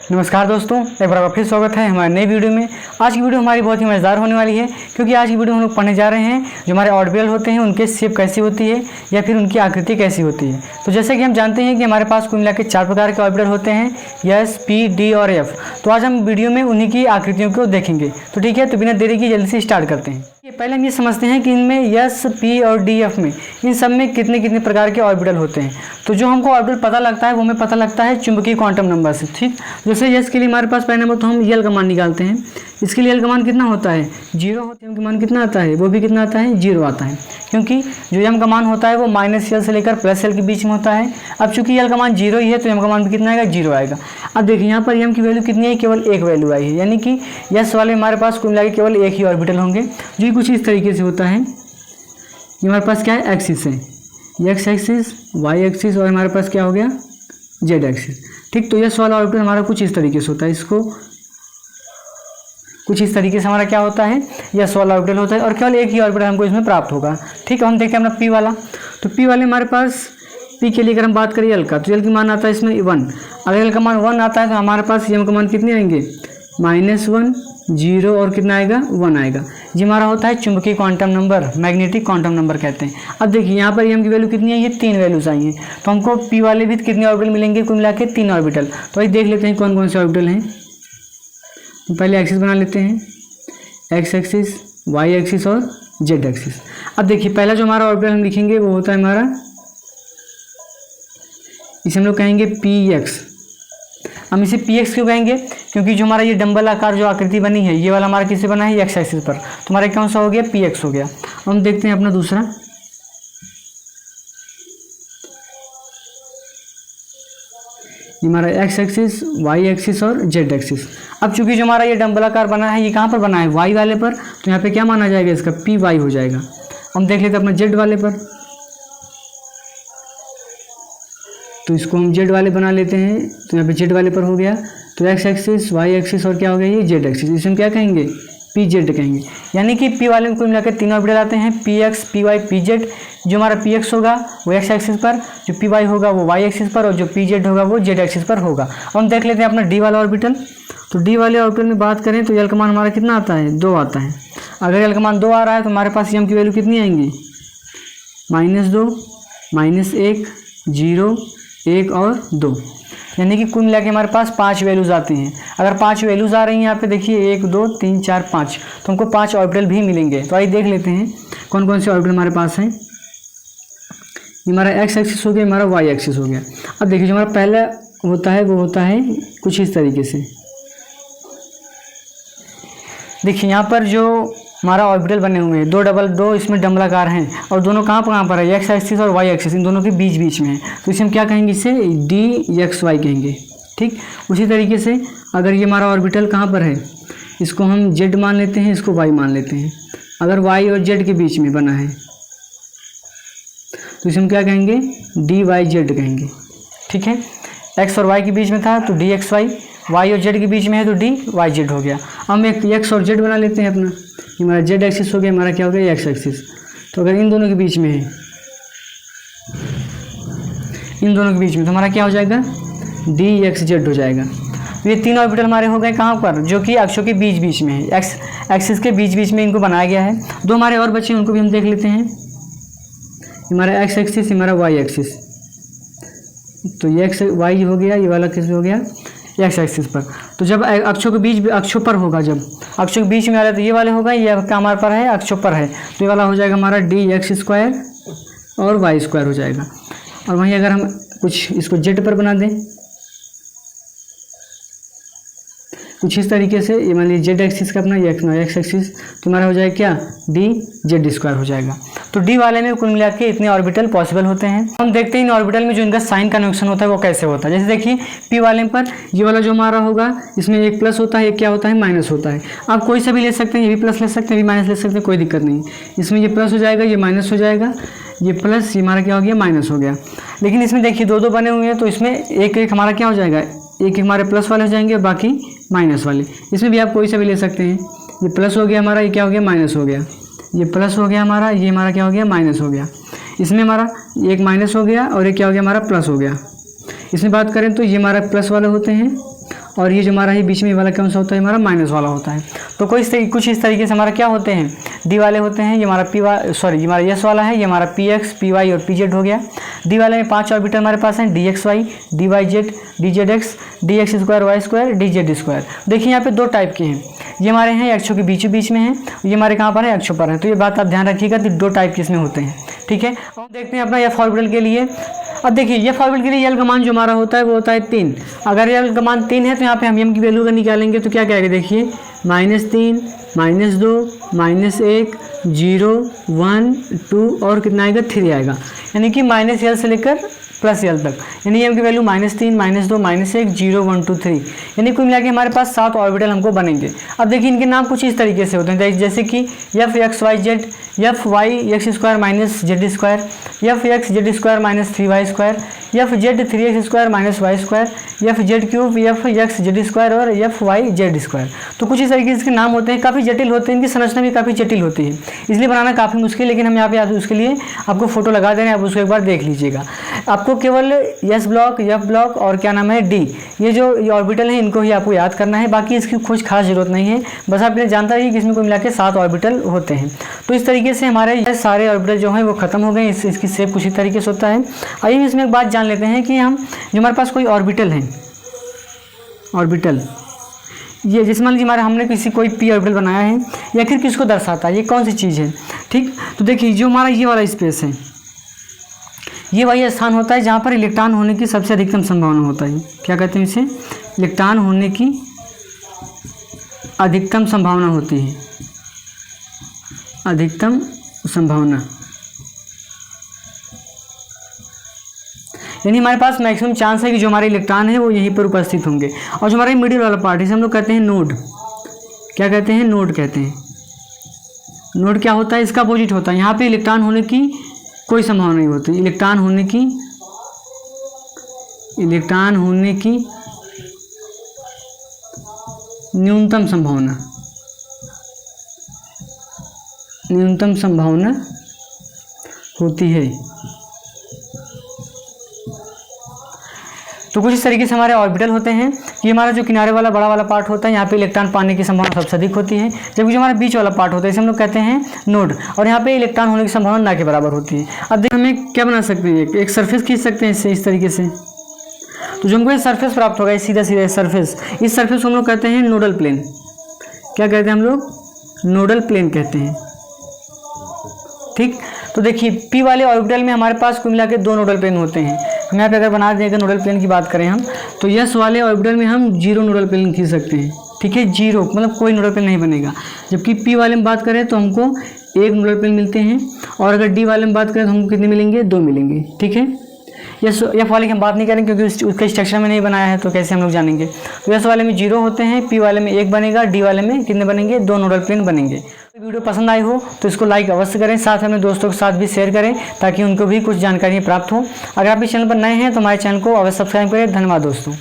नमस्कार दोस्तों, एक बार फिर स्वागत है हमारे नई वीडियो में। आज की वीडियो हमारी बहुत ही मज़ेदार होने वाली है, क्योंकि आज की वीडियो हम लोग पढ़ने जा रहे हैं जो हमारे ऑर्बिटल होते हैं उनके शेप कैसी होती है या फिर उनकी आकृति कैसी होती है। तो जैसे कि हम जानते हैं कि हमारे पास कुल मिला के 4 प्रकार के ऑर्बिटल होते हैं, एस, पी, डी और एफ। तो आज हम वीडियो में उन्हीं की आकृतियों को देखेंगे। तो ठीक है, तो बिना देरी की जल्दी से स्टार्ट करते हैं। पहले हम ये समझते हैं कि इनमें एस, पी और डी, एफ में इन सब में कितने कितने प्रकार के ऑर्बिटल होते हैं। तो जो हमको ऑर्बिटल पता लगता है वो हमें पता लगता है चुंबकीय क्वांटम नंबर से। ठीक, जैसे एस के लिए हमारे पास पहले नंबर तो हम यल का मान निकालते हैं। इसके लिए यल का मान कितना होता है, 0 होता है। एम का मान कितना आता है, वो भी कितना आता है, 0 आता है, क्योंकि जो एम का मान होता है वो -L से लेकर +L के बीच में होता है। अब चूंकि यल का मान 0 ही है तो एम का मान भी कितना आएगा, 0 आएगा। अब देखिए यहाँ पर एम की वैल्यू कितनी है, केवल एक वैल्यू आई है, यानी कि एस वाले हमारे पास कुल मिला के केवल एक ही ऑर्बिटल होंगे, जो कि कुछ इस तरीके से होता है। ये हमारे पास क्या है, एक्सिस है, एक्स एक्सिस, वाई एक्सिस और हमारे पास क्या हो गया, जेड एक्सिस। ठीक, तो यस वाला ऑर्बिटल हमारा कुछ इस तरीके से होता है। इसको कुछ इस तरीके से हमारा क्या होता है, यस वाला ऑर्बिटल होता है, और केवल एक ही ऑर्बिटल हमको इसमें प्राप्त होगा। ठीक है, हम देखते हैं अपना पी वाला। तो पी वाले हमारे पास, पी के लिए अगर हम बात करें यल का, तो यल का मान आता है इसमें 1। अगर यल का मान 1 आता है तो हमारे पास एम का मान कितने आएंगे, -1, 0 और कितना आएगा, 1 आएगा। ये हमारा होता है चुंबकीय quantum number, magnetic quantum number कहते हैं। अब देखिए यहाँ पर एम की वैल्यू कितनी है, ये 3 वैल्यूज आई हैं, तो हमको पी वाले भी कितने ऑर्बिटल मिलेंगे, कुल मिला के 3 ऑर्बिटल। तो वही देख लेते हैं कौन कौन से ऑर्बिटल हैं। तो पहले एक्सिस बना लेते हैं, एक्स एक्सिस, वाई एक्सिस और जेड एक्सिस। अब देखिए पहला जो हमारा ऑर्बिटल हम लिखेंगे वो होता है हमारा, इसे हम लोग कहेंगे पी एक्स। हम इसे पी एक्स क्यों कहेंगे, क्योंकि जो हमारा ये डंबल आकार जो आकृति बनी है ये वाला हमारा किससे बना है, एक्स एक्सिस पर। तो हमारा कौन सा हो गया, पी एक्स हो गया। हम देखते हैं अपना दूसरा, ये हमारा एक्स एक्सिस, वाई एक्सिस और जेड एक्सिस। अब चूंकि जो हमारा ये डंबल आकार बना है ये कहाँ पर बना है, वाई वाले पर, तो यहाँ पे क्या माना जाएगा, इसका पी वाई हो जाएगा। हम देख लेते हैं अपना जेड वाले पर, तो इसको हम जेड वाले बना लेते हैं। तो यहाँ पे जेड वाले पर हो गया, तो एक्स एक्सिस, वाई एक्सिस और क्या हो गया, ये जेड एक्सिस। इसे हम क्या कहेंगे, पी जेड कहेंगे। यानी कि पी वाले में कुल मिलाकर 3 ऑर्बिटल आते हैं, p x, p y, p z. जो हमारा पी एक्स होगा वो एक्स एक्सिस पर, जो पी वाई होगा वो वाई एक्सिस पर, और जो पी जेड होगा वो जेड एक्सिस पर होगा। अब हम देख लेते हैं अपना डी वाला ऑर्बिटल। तो डी वाले ऑर्बिटल में बात करें तो यल का मान हमारा कितना आता है, 2 आता है। अगर यल का मान 2 आ रहा है तो हमारे पास एम की वैल्यू कितनी आएंगी, -2, -1, 0, 1 और 2, यानी कि कुल मिला के हमारे पास 5 वैल्यूज़ आती हैं। अगर 5 वैल्यूज़ आ रही हैं यहाँ पे देखिए, 1, 2, 3, 4, 5, तो हमको 5 ऑर्बिटल भी मिलेंगे। तो आइए देख लेते हैं कौन कौन से ऑर्बिटल हमारे पास हैं। ये हमारा एक्स एक्सिस हो गया, हमारा वाई एक्सिस हो गया। अब देखिए जो हमारा पहला होता है वो होता है कुछ इस तरीके से। देखिए यहाँ पर जो हमारा ऑर्बिटल बने हुए हैं, 2 इसमें डंबलाकार हैं, और दोनों कहाँ पर है, एक्स एक्सिस और वाई एक्सिस, इन दोनों के बीच में है। तो इसे हम क्या कहेंगे, इसे डी एक्स वाई कहेंगे। ठीक, उसी तरीके से अगर ये हमारा ऑर्बिटल कहाँ पर है, इसको हम जेड मान लेते हैं, इसको वाई मान लेते हैं। अगर वाई और जेड के बीच में बना है तो इसे हम क्या कहेंगे, डी वाई जेड कहेंगे। ठीक है, एक्स और वाई के बीच में था तो डी एक्स वाई, वाई और जेड के बीच में है तो डी वाई जेड हो गया। हम एक एक्स और जेड बना लेते हैं अपना, ये हमारा जेड एक्सिस हो गया, हमारा क्या हो गया, एक्स एक्सिस। तो अगर इन दोनों के बीच में है, इन दोनों के बीच में, तो हमारा क्या हो जाएगा, डी एक्स जेड हो जाएगा। तो ये 3 ऑर्बिटल हमारे हो गए कहाँ पर, जो कि अक्षों के बीच में है, एक्स एक्सिस के बीच में इनको बनाया गया है। 2 हमारे और बचे उनको भी हम देख लेते हैं। हमारा एक्स एक्सिस, हमारा वाई एक्सिस, तो ये एक्स वाई हो गया, ये वाला किस हो गया, एक्स एक्सिस पर। तो जब अक्षों के बीच, अक्षों पर होगा, जब अक्षों के बीच में आ रहा है तो ये वाले होगा, ये आपका हमारे पर है, अक्षों पर है, तो ये वाला हो जाएगा हमारा डी एक्स स्क्वायर और वाई स्क्वायर हो जाएगा। और वहीं अगर हम कुछ इसको जेड पर बना दें कुछ इस तरीके से, ये मान लीजिए जेड एक्सिस का अपना एक्स एक्सिस, तो हमारा हो जाएगा क्या, डी जेड स्क्वायर हो जाएगा। तो डी वाले में कुल मिला के इतने ऑर्बिटल पॉसिबल होते हैं। हम देखते हैं इन ऑर्बिटल में जो इनका साइन कन्वेंशन होता है वो कैसे होता है। जैसे देखिए पी वाले पर ये वाला जो हमारा होगा, इसमें एक प्लस होता है, एक क्या होता है, माइनस होता है। आप कोई सा भी ले सकते हैं, ये भी प्लस ले सकते हैं, ये भी माइनस ले सकते हैं, कोई दिक्कत नहीं। इसमें ये प्लस हो जाएगा, ये माइनस हो जाएगा, ये प्लस, ये हमारा क्या हो गया, माइनस हो गया। लेकिन इसमें देखिए 2 बने हुए हैं, तो इसमें एक हमारा क्या हो जाएगा, एक हमारे प्लस वाले हो जाएंगे और बाकी माइनस वाले। इसमें भी आप कोई सा भी ले सकते हैं। ये प्लस हो गया हमारा, ये क्या हो गया, माइनस हो गया, ये प्लस हो गया हमारा, ये हमारा क्या हो गया, माइनस हो गया। इसमें हमारा एक माइनस हो गया और एक क्या हो गया, हमारा प्लस हो गया। इसमें बात करें तो ये हमारा प्लस वाले होते हैं और ये जो हमारा है बीच में वाला कौन सा होता है, हमारा माइनस वाला होता है। तो कुछ इस तरीके से हमारा क्या होते हैं, डी वाले होते हैं। ये हमारा ये हमारा एस वाला है, ये हमारा पी एक्स, पी वाई और पी जेड हो गया। डी वाले में 5 ऑर्बिटल हमारे पास हैं, d x y, d y z, d z x, d x square y square, d z square. देखिए यहाँ पे 2 टाइप के हैं, ये हमारे हैं एक्सो के बीच में हैं, ये हमारे कहाँ पर है, एक्सो पर है। तो ये बात आप ध्यान रखिएगा, तो 2 टाइप के इसमें होते हैं, ठीक है। अब देखते हैं अपना एफ ऑर्बिटल के लिए। अब देखिए एफ ऑर्बिटल के लिए यल का मान जो हमारा होता है वो होता है 3। अगर यल का मान 3 है तो यहाँ पे हम एम की वैल्यू का निकालेंगे तो क्या कहेगा, देखिए -3, -2, -1, 0, 1, 2 और कितना आएगा, 3 आएगा। यानी कि -L से लेकर +L तक, यानी एम की वैल्यू -3, -2, -1, 0, 1, 2, 3, यानी कुल मिला के हमारे पास 7 ऑर्बिटल हमको बनेंगे। अब देखिए इनके नाम कुछ इस तरीके से होते हैं, जैसे कि f x y z, f y x square minus z square, f x z square minus 3y square, f z 3x square minus y square, f z cube, f x z square और f y z square. तो कुछ इस तरीके से इसके नाम होते हैं, काफ़ी जटिल होते हैं, इनकी संरचना भी काफ़ी जटिल होती है, इसलिए बनाना काफ़ी मुश्किल। लेकिन हम यहाँ पे उसके लिए आपको फोटो लगा दे रहे हैं, आप उसको एक बार देख लीजिएगा। आपको केवल एस ब्लॉक, एफ ब्लॉक और क्या नाम है डी, ये जो ऑर्बिटल है इनको ही आपको याद करना है, बाकी इसकी कुछ खास जरूरत नहीं है, बस आप ये जानता है कि इसमें को मिला के 7 ऑर्बिटल होते हैं। तो इस तरीके से हमारे सारे ऑर्बिटल जो हैं वो खत्म हो गए। इसकी शेप कुछ इस तरीके से होता है। आइए इसमें एक बात जान लेते हैं कि हम जो हमारे पास कोई ऑर्बिटल है, ऑर्बिटल ये जैसे मान लीजिए हमारे हमने कोई पी ऑर्बिटल बनाया है, या फिर किसको दर्शाता है, ये कौन सी चीज़ है, ठीक। तो देखिए जो हमारा ये वाला स्पेस है, ये वही स्थान होता है जहाँ पर इलेक्ट्रॉन होने की सबसे अधिकतम संभावना होता है। क्या कहते हैं इसे, इलेक्ट्रॉन होने की अधिकतम संभावना होती है, अधिकतम संभावना, यानी हमारे पास मैक्सिमम चांस है कि जो हमारे इलेक्ट्रॉन है वो यहीं पर उपस्थित होंगे। और जो हमारे मिडिल वाला पार्ट है हम लोग कहते हैं नोड। क्या कहते हैं, नोड कहते हैं। नोड क्या होता है, इसका अपोजिट होता है, यहाँ पे इलेक्ट्रॉन होने की कोई संभावना नहीं होती, इलेक्ट्रॉन होने की न्यूनतम संभावना होती है। तो कुछ इस तरीके से हमारे ऑर्बिटल होते हैं कि हमारा जो किनारे वाला बड़ा वाला पार्ट होता है यहाँ पे इलेक्ट्रॉन पाने की संभावना सबसे अधिक होती है, जबकि जो हमारा बीच वाला पार्ट होता है इसे हम लोग कहते हैं नोड, और यहाँ पे इलेक्ट्रॉन होने की संभावना ना के बराबर होती है। अब देखिए हमें क्या बना सकते हैं, एक सरफेस खींच सकते हैं इससे, इस तरीके से। तो जो हमको ये सरफेस प्राप्त होगा, सीधा सरफेस, इस सरफेस को हम लोग कहते हैं नोडल प्लेन। क्या कहते हैं हम लोग, नोडल प्लेन कहते हैं, ठीक। तो देखिए पी वाले ऑर्बिटल में हमारे पास कुल मिला के 2 नोडल प्लेन होते हैं। हम यहाँ पे अगर बना दें, नोडल प्लेन की बात करें हम, तो यस वाले ऑर्बिटल में हम 0 नोडल प्लेन खींच सकते हैं, ठीक है, 0 मतलब कोई नोडल प्लेन नहीं बनेगा। जबकि पी वाले में बात करें तो हमको 1 नोडल प्लेन मिलते हैं, और अगर डी वाले में बात करें तो हमको कितने मिलेंगे, 2 मिलेंगे, ठीक है। यस एफ वाले की हम बात नहीं करेंगे क्योंकि उसका स्ट्रक्चर में नहीं बनाया है, तो कैसे हम लोग जानेंगे। तो यस वाले में 0 होते हैं, पी वाले में 1 बनेगा, डी वाले में कितने बनेंगे, 2 नोडल प्लेन बनेंगे। वीडियो पसंद आई हो तो इसको लाइक अवश्य करें, साथ में अपने दोस्तों के साथ भी शेयर करें ताकि उनको भी कुछ जानकारी प्राप्त हो। अगर आप इस चैनल पर नए हैं तो हमारे चैनल को अवश्य सब्सक्राइब करें। धन्यवाद दोस्तों।